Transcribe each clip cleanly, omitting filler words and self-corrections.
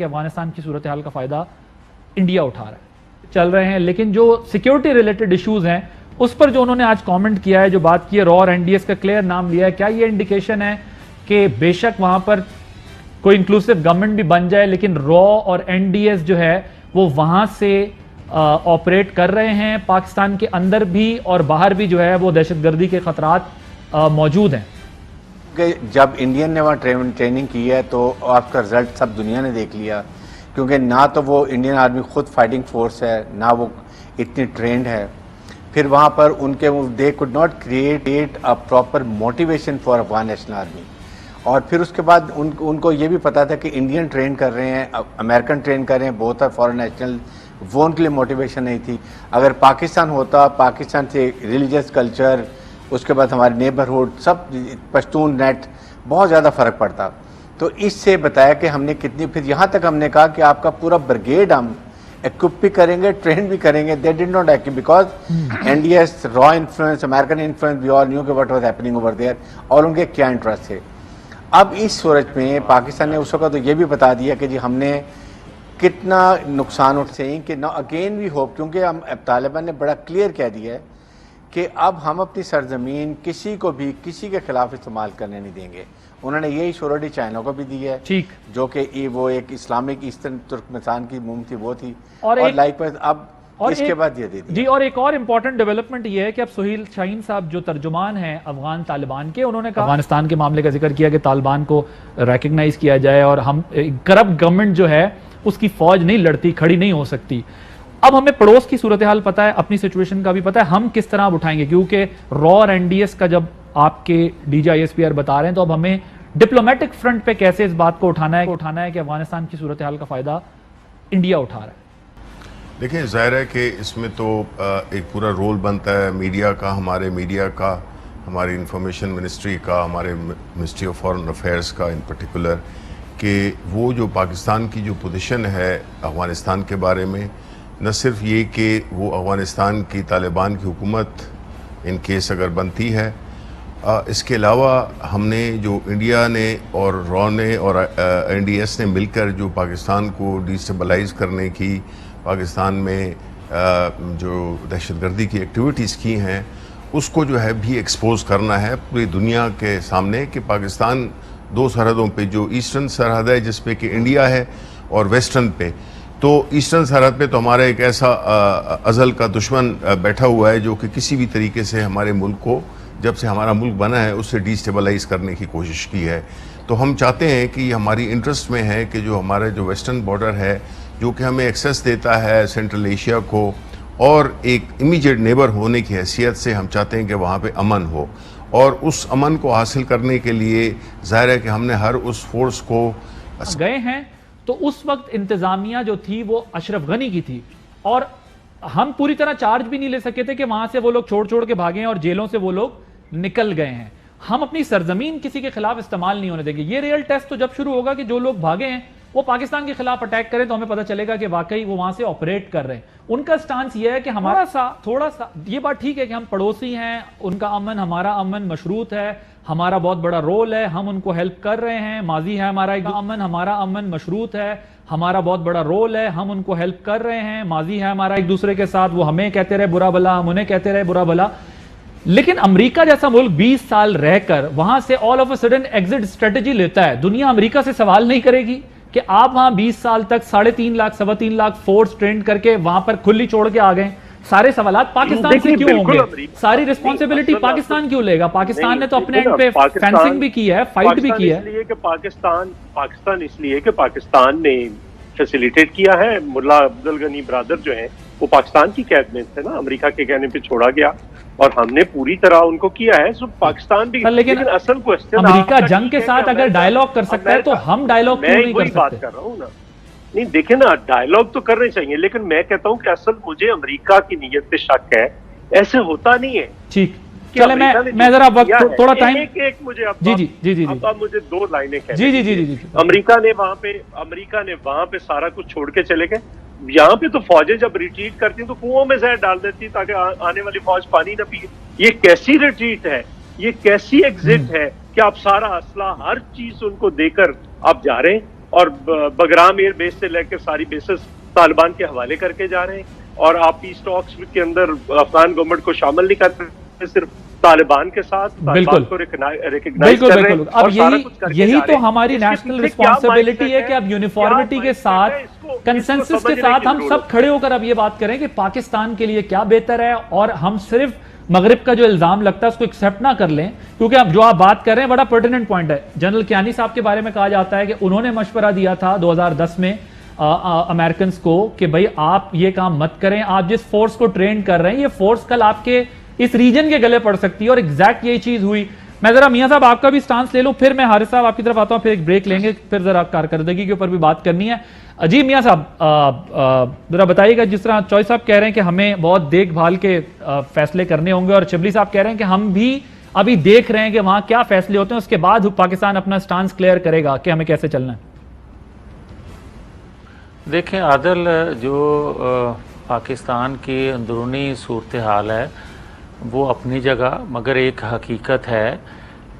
कि अफगानिस्तान की सूरत हाल का फ़ायदा इंडिया उठा रहा है, चल रहे हैं। लेकिन जो सिक्योरिटी रिलेटेड इश्यूज हैं उस पर जो उन्होंने आज कमेंट किया है, जो बात की है, रॉ और एनडीएस का क्लियर नाम लिया है, क्या ये इंडिकेशन है कि बेशक वहां पर कोई इंक्लूसिव गवर्नमेंट भी बन जाए लेकिन रॉ और एनडीएस जो है वो वहां से ऑपरेट कर रहे हैं, पाकिस्तान के अंदर भी और बाहर भी जो है वो दहशतगर्दी के खतरात मौजूद हैं? जब इंडियन ने वहाँ ट्रेनिंग की है तो आपका रिजल्ट सब दुनिया ने देख लिया, क्योंकि ना तो वो इंडियन आर्मी खुद फाइटिंग फोर्स है, ना वो इतनी ट्रेंड है। फिर वहाँ पर उनके they could not create a proper motivation for Afghan national army. और फिर उसके बाद उनको ये भी पता था कि इंडियन ट्रेन कर रहे हैं, अमेरिकन ट्रेन कर रहे हैं, बहुत फॉरेन नेशनल, वो उनके लिए मोटिवेशन नहीं थी। अगर पाकिस्तान होता, पाकिस्तान से रिलीजियस कल्चर, उसके बाद हमारे नेबरहुड, सब पश्तून नेट, बहुत ज़्यादा फ़र्क पड़ता। तो इससे बताया कि हमने कितनी, फिर यहाँ तक हमने कहा कि आपका पूरा ब्रिगेड हम इक्विप भी करेंगे, ट्रेन भी करेंगे। They did not act because NDS, रॉ influence, American influence, we all knew कि what was happening over there, और उनके क्या इंटरेस्ट थे। अब इस सूरत में पाकिस्तान ने उस वक्त तो ये भी बता दिया कि जी हमने कितना नुकसान उठ सही कि ना अगेन वी होप, क्योंकि हम तालिबान ने बड़ा क्लियर कह दिया है कि अब हम अपनी सरजमीन किसी को भी किसी के खिलाफ इस्तेमाल करने नहीं देंगे। उन्होंने यही श्योरिटी चाइना को भी दी है, ठीक, जो कि वो एक इस्लामिक ईस्टर्न तुर्कमेनिस्तान की मुहिम थी, वो थी, और लाइकवाइज अब और इसके बाद ये दे दी जी। और एक और इम्पोर्टेंट डेवलपमेंट ये है कि अब सुहेल शाहीन साहब जो तर्जुमान हैं अफगान तालिबान के, उन्होंने कहा अफगानिस्तान के मामले का जिक्र किया कि तालिबान को रिकग्नाइज किया जाए और हम करप्ट गवर्नमेंट जो है उसकी फौज नहीं लड़ती, खड़ी नहीं हो सकती। अब हमें पड़ोस की सूरत हाल पता है, अपनी सिचुएशन का भी पता है, हम किस तरह उठाएंगे, क्योंकि रॉ और एनडीएस का जब आपके डीजीआईएसपीआर बता रहे हैं तो अब हमें डिप्लोमेटिक फ्रंट पे कैसे इस बात को उठाना है कि अफगानिस्तान की सूरत हाल का फायदा इंडिया उठा रहा है। देखिए, जाहिर है कि इसमें तो एक पूरा रोल बनता है मीडिया का, हमारे मीडिया का, हमारी इंफॉर्मेशन मिनिस्ट्री का, हमारे मिनिस्ट्री ऑफ फॉरेन अफेयर्स का इन पर्टिकुलर, कि वो जो पाकिस्तान की जो पोजीशन है अफगानिस्तान के बारे में, न सिर्फ ये कि वो अफगानिस्तान की तालिबान की हुकूमत इन केस अगर बनती है, इसके अलावा हमने जो इंडिया ने और रॉ ने और एनडीएस ने मिलकर जो पाकिस्तान को डिस्टेबलाइज करने की, पाकिस्तान में जो दहशतगर्दी की एक्टिविटीज़ की हैं, उसको जो है भी एक्सपोज करना है पूरी दुनिया के सामने कि पाकिस्तान दो सरहदों पे, जो ईस्टर्न सरहद है जिस पे कि इंडिया है, और वेस्टर्न पे, तो ईस्टर्न सरहद पे तो हमारा एक ऐसा अज़ल का दुश्मन बैठा हुआ है जो कि किसी भी तरीके से हमारे मुल्क को, जब से हमारा मुल्क बना है, उससे डिस्टेबलाइज करने की कोशिश की है। तो हम चाहते हैं कि हमारी इंटरेस्ट में है कि जो हमारा जो वेस्टर्न बॉर्डर है, जो कि हमें एक्सेस देता है सेंट्रल एशिया को, और एक इमीडिएट नेबर होने की हैसियत से हम चाहते हैं कि वहाँ पे अमन हो, और उस अमन को हासिल करने के लिए जाहिर है कि हमने हर उस फोर्स को गए हैं। तो उस वक्त इंतजामिया जो थी वो अशरफ गनी की थी, और हम पूरी तरह चार्ज भी नहीं ले सके थे कि वहां से वो लोग छोड़ छोड़ के भागे हैं और जेलों से वो लोग निकल गए हैं। हम अपनी सरजमीन किसी के खिलाफ इस्तेमाल नहीं होने देंगे। ये रियल टेस्ट तो जब शुरू होगा कि जो लोग भागे हैं वो पाकिस्तान के खिलाफ अटैक करें, तो हमें पता चलेगा कि वाकई वो वहां से ऑपरेट कर रहे हैं। उनका स्टांस ये है कि हमारा थोड़ा सा ये बात ठीक है कि हम पड़ोसी हैं, उनका अमन हमारा अमन मशरूत है, हमारा बहुत बड़ा रोल है, हम उनको हेल्प कर रहे हैं, माजी है हमारा हमारा अमन मशरूत है, हमारा बहुत बड़ा रोल है, हम उनको हेल्प कर रहे हैं, माजी है हमारा एक दूसरे के साथ, वो हमें कहते रहे बुरा भला, हम उन्हें कहते रहे बुरा भला। लेकिन अमेरिका जैसा मुल्क 20 साल रहकर वहां से all of a sudden exit strategy लेता है। दुनिया अमेरिका से सवाल नहीं करेगी कि आप वहां 20 साल तक 3.5 लाख 3.25 लाख फोर्स ट्रेन करके वहां पर खुली छोड़ के आ गए। सारे सवालात पाकिस्तान से क्यों होंगे? सारी रिस्पॉन्सिबिलिटी पाकिस्तान क्यों लेगा? पाकिस्तान ने तो अपने एंड पे फेंसिंग भी की है, फाइट भी की है। इसलिए कि पाकिस्तान इसलिए कि पाकिस्तान ने फैसिलिटेट किया है। मुल्ला अब्दुल गनी ब्रदर जो हैं वो पाकिस्तान की कैद में थे ना, अमेरिका के कहने पे छोड़ा गया, और हमने पूरी तरह उनको किया है। सो पाकिस्तान भी, लेकिन असल क्वेश्चन अमेरिका जंग के साथ अगर डायलॉग कर सकता है तो हम डायलॉग क्यों नहीं कर सकते? बात कर रहा हूँ ना, नहीं देखे ना, डायलॉग तो करने चाहिए, लेकिन मैं कहता हूँ कि असल मुझे अमेरिका की नीयत पे शक है। ऐसे होता नहीं है। ठीक, चले मैं जरा वक्त थोड़ा टाइम एक मुझे अब जी अब मुझे 2 लाइनें कहनी। जी। अमेरिका ने वहां पे सारा कुछ छोड़ के चले गए। यहाँ पे तो फौजें जब रिट्रीट करती तो कुओं में जहर डाल देती ताकि आने वाली फौज पानी ना पिए। ये कैसी रिट्रीट है? ये कैसी एग्जिट है कि आप सारा असला हर चीज उनको देकर आप जा रहे हैं? और बगराम एयर बेस से लेकर सारी बेसेस तालिबान के हवाले करके जा रहे हैं, और आप पीस टॉक्स के अंदर अफगान गवर्नमेंट को शामिल नहीं करते, सिर्फ तालिबान के साथ तालिबान को रिकग्नाइज कर रहे हैं। अब यही तो हमारी नेशनल रिस्पॉन्सिबिलिटी है कि अब यूनिफॉर्मिटी के साथ, कंसेंसस के साथ हम सब खड़े होकर अब ये बात करें कि पाकिस्तान के लिए क्या बेहतर है, और हम सिर्फ मगरिब का जो इल्जाम लगता है उसको एक्सेप्ट ना कर लें, क्योंकि अब जो आप बात कर रहे हैं बड़ा पर्टिनेंट पॉइंट है। जनरल कियानी साहब के बारे में कहा जाता है कि उन्होंने मशवरा दिया था 2010 में अमेरिकन को कि भाई आप ये काम मत करें, आप जिस फोर्स को ट्रेन कर रहे हैं ये फोर्स कल आपके इस रीजन के गले पड़ सकती है, और एग्जैक्ट यही चीज हुई। मैं जरा मियां साहब आपका भी स्टांस ले लूं, फिर मैं हारिस साहब आपकी तरफ आता हूं, फिर एक ब्रेक लेंगे, फिर जरा कारकर्दगी के ऊपर भी बात करनी है। जी मियां साहब जरा बताइएगा, जिस तरह चॉइस साहब कह रहे हैं कि हमें बहुत देखभाल के फैसले करने होंगे, और शिबली साहब कह रहे हैं कि हम भी अभी देख रहे हैं कि वहां क्या फैसले होते हैं, उसके बाद पाकिस्तान अपना स्टांस क्लियर करेगा कि हमें कैसे चलना है। देखें आदिल, जो पाकिस्तान की अंदरूनी सूरत हाल है वो अपनी जगह, मगर एक हकीकत है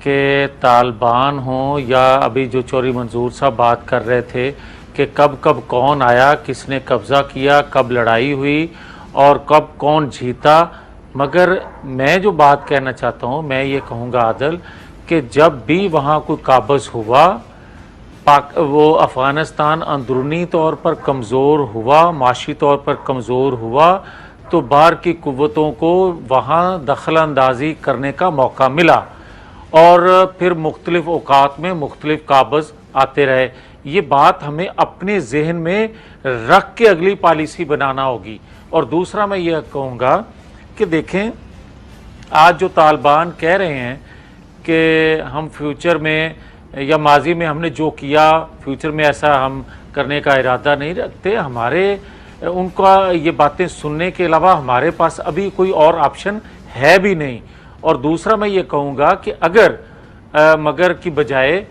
कि तालिबान हो या अभी जो चौधरी मंजूर साहब बात कर रहे थे कि कब कब कौन आया, किसने कब्ज़ा किया, कब लड़ाई हुई और कब कौन जीता, मगर मैं जो बात कहना चाहता हूँ, मैं ये कहूँगा आदिल कि जब भी वहाँ कोई काबज़ हुआ, वो अफ़गानिस्तान अंदरूनी तौर पर कमज़ोर हुआ, माशी तौर पर कमज़ोर हुआ, तो बाहर की कुव्वतों को वहाँ दखल अंदाजी करने का मौका मिला, और फिर मुख्तलिफ औकात में मुख्तलिफ काबज़ आते रहे। ये बात हमें अपने जहन में रख के अगली पॉलिसी बनाना होगी। और दूसरा मैं ये कहूँगा कि देखें, आज जो तालिबान कह रहे हैं कि हम फ्यूचर में या माजी में हमने जो किया, फ्यूचर में ऐसा हम करने का इरादा नहीं रखते, हमारे उनका ये बातें सुनने के अलावा हमारे पास अभी कोई और ऑप्शन है भी नहीं। और दूसरा मैं ये कहूँगा कि अगर मगर की बजाय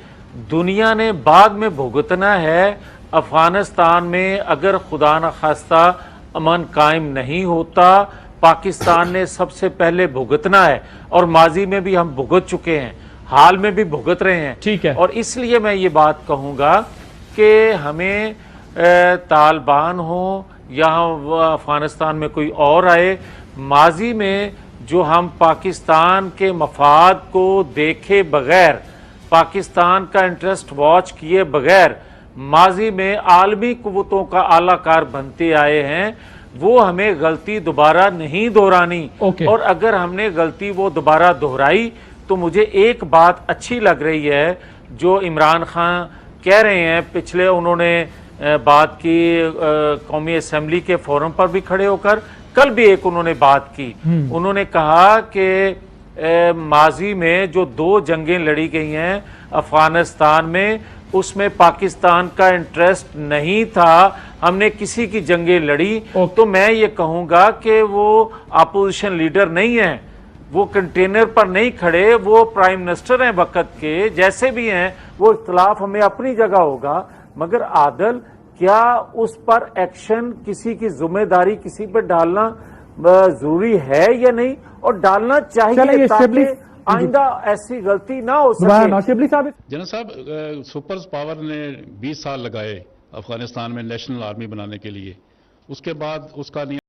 दुनिया ने बाद में भुगतना है, अफ़गानिस्तान में अगर खुदा न खास्ता अमन कायम नहीं होता, पाकिस्तान ने सबसे पहले भुगतना है, और माजी में भी हम भुगत चुके हैं, हाल में भी भुगत रहे हैं। ठीक है। और इसलिए मैं ये बात कहूँगा कि हमें तालिबान हो या अफ़गानिस्तान में कोई और आए, माजी में जो हम पाकिस्तान के मफाद को देखे बगैर, पाकिस्तान का इंटरेस्ट वॉच किए बगैर माजी में आलमी कुव्वतों का आलाकार बनते आए हैं, वो हमें गलती दोबारा नहीं दोहरानी। और अगर हमने गलती वो दोबारा दोहराई तो मुझे एक बात अच्छी लग रही है जो इमरान खान कह रहे हैं, पिछले उन्होंने बात की कौमी असम्बली के फोरम पर भी खड़े होकर, कल भी एक उन्होंने बात की। उन्होंने कहा कि माजी में जो 2 जंगें लड़ी गई हैं अफगानिस्तान में, उसमें पाकिस्तान का इंटरेस्ट नहीं था, हमने किसी की जंगें लड़ी। तो मैं ये कहूँगा कि वो अपोजिशन लीडर नहीं है, वो कंटेनर पर नहीं खड़े, वो प्राइम मिनिस्टर हैं वक्त के, जैसे भी हैं, वो इख्तलाफ हमें अपनी जगह होगा, मगर आदल क्या उस पर एक्शन, किसी की जिम्मेदारी किसी पर डालना जरूरी है या नहीं, और डालना चाहिए ताकि आइंदा ऐसी गलती ना हो सके। जनरल साहब, सुपर पावर ने 20 साल लगाए अफगानिस्तान में नेशनल आर्मी बनाने के लिए, उसके बाद उसका